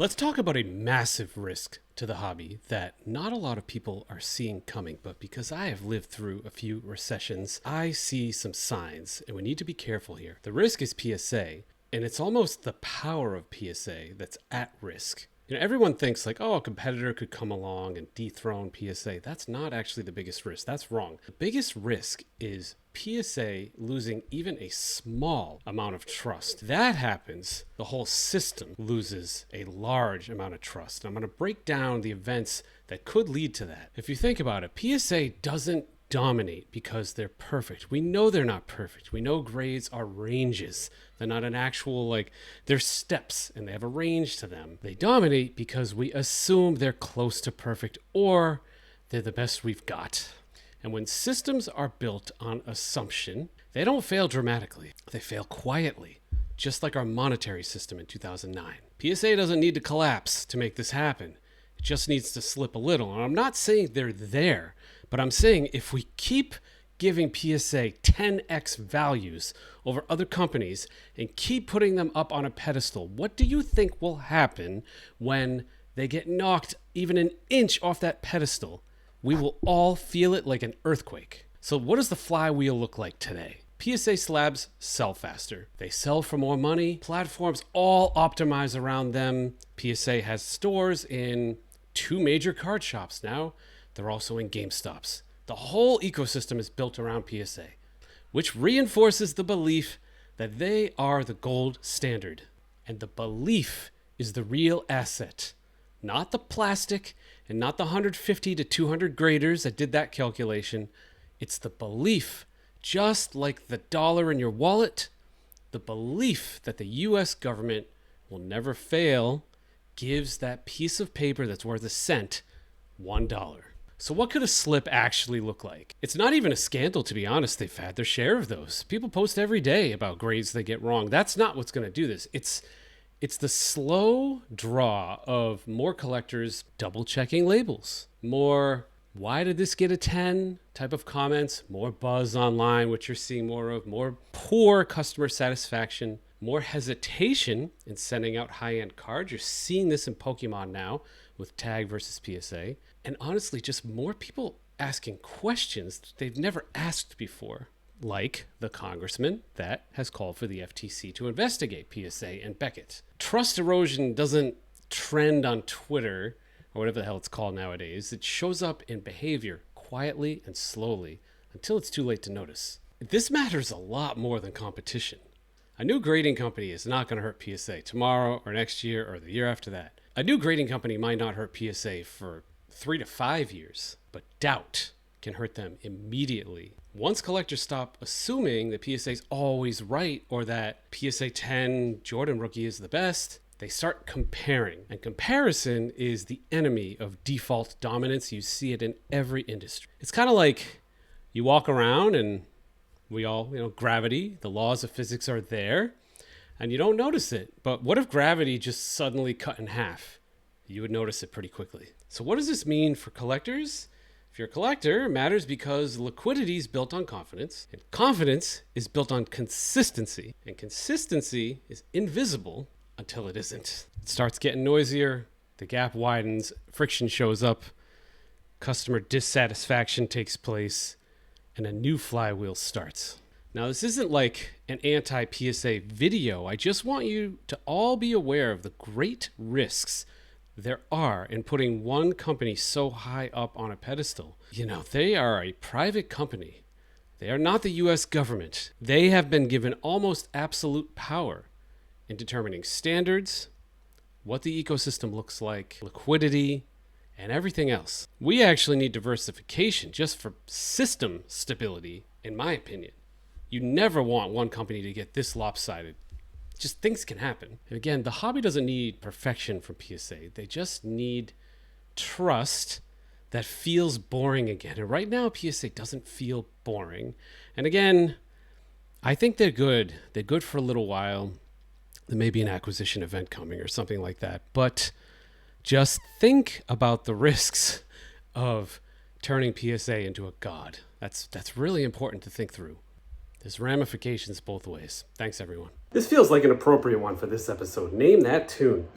Let's talk about a massive risk to the hobby that not a lot of people are seeing coming, but because I have lived through a few recessions, I see some signs, and we need to be careful here. The risk is PSA, and it's almost the power of PSA that's at risk. Everyone thinks like, oh, a competitor could come along and dethrone PSA. That's not actually the biggest risk. That's wrong. The biggest risk is PSA losing even a small amount of trust. That happens, the whole system loses a large amount of trust. And I'm going to break down the events that could lead to that. If you think about it, PSA doesn't dominate because they're perfect. We know they're not perfect. We know grades are ranges. They're not an actual, they're steps and they have a range to them. They dominate because we assume they're close to perfect or they're the best we've got. And when systems are built on assumption, they don't fail dramatically. They fail quietly, just like our monetary system in 2009. PSA doesn't need to collapse to make this happen. It just needs to slip a little. And I'm not saying they're there, but I'm saying if we keep giving PSA 10x values over other companies and keep putting them up on a pedestal, what do you think will happen when they get knocked even an inch off that pedestal? We will all feel it like an earthquake. So what does the flywheel look like today? PSA slabs sell faster. They sell for more money. Platforms all optimize around them. PSA has stores in 2 major card shops now. They're also in GameStops. The whole ecosystem is built around PSA, which reinforces the belief that they are the gold standard. And the belief is the real asset, not the plastic and not the 150 to 200 graders that did that calculation. It's the belief, just like the dollar in your wallet, the belief that the US government will never fail gives that piece of paper that's worth a cent $1. So what could a slip actually look like? It's not even a scandal, to be honest. They've had their share of those. People post every day about grades they get wrong. That's not what's going to do this. It's the slow draw of more collectors double checking labels, more why did this get a 10 type of comments, more buzz online, which you're seeing more of, more poor customer satisfaction, more hesitation in sending out high-end cards. You're seeing this in Pokemon now with tag versus PSA. And honestly, just more people asking questions they've never asked before, like the congressman that has called for the FTC to investigate PSA and Beckett. Trust erosion doesn't trend on Twitter or whatever the hell it's called nowadays. It shows up in behavior quietly and slowly until it's too late to notice. This matters a lot more than competition. A new grading company is not going to hurt PSA tomorrow or next year or the year after that. A new grading company might not hurt PSA for 3 to 5 years, but doubt can hurt them immediately. Once collectors stop assuming that PSA is always right or that PSA 10 Jordan rookie is the best, they start comparing. And comparison is the enemy of default dominance. You see it in every industry. It's kind of like you walk around and we all, gravity, the laws of physics are there and you don't notice it. But what if gravity just suddenly cut in half? You would notice it pretty quickly. So what does this mean for collectors? If you're a collector, it matters because liquidity is built on confidence, and confidence is built on consistency, and consistency is invisible until it isn't. It starts getting noisier, the gap widens, friction shows up, customer dissatisfaction takes place, and a new flywheel starts. Now, this isn't like an anti-PSA video. I just want you to all be aware of the great risks there are in putting one company so high up on a pedestal. They are a private company. They are not the US government. They have been given almost absolute power in determining standards, what the ecosystem looks like, liquidity, and everything else. We actually need diversification just for system stability, in my opinion. You never want one company to get this lopsided. Just things can happen. And again, the hobby doesn't need perfection from PSA. They just need trust that feels boring again. And right now, PSA doesn't feel boring. And again, I think they're good. They're good for a little while. There may be an acquisition event coming or something like that. But just think about the risks of turning PSA into a god. That's really important to think through. There's ramifications both ways. Thanks, everyone. This feels like an appropriate one for this episode. Name that tune.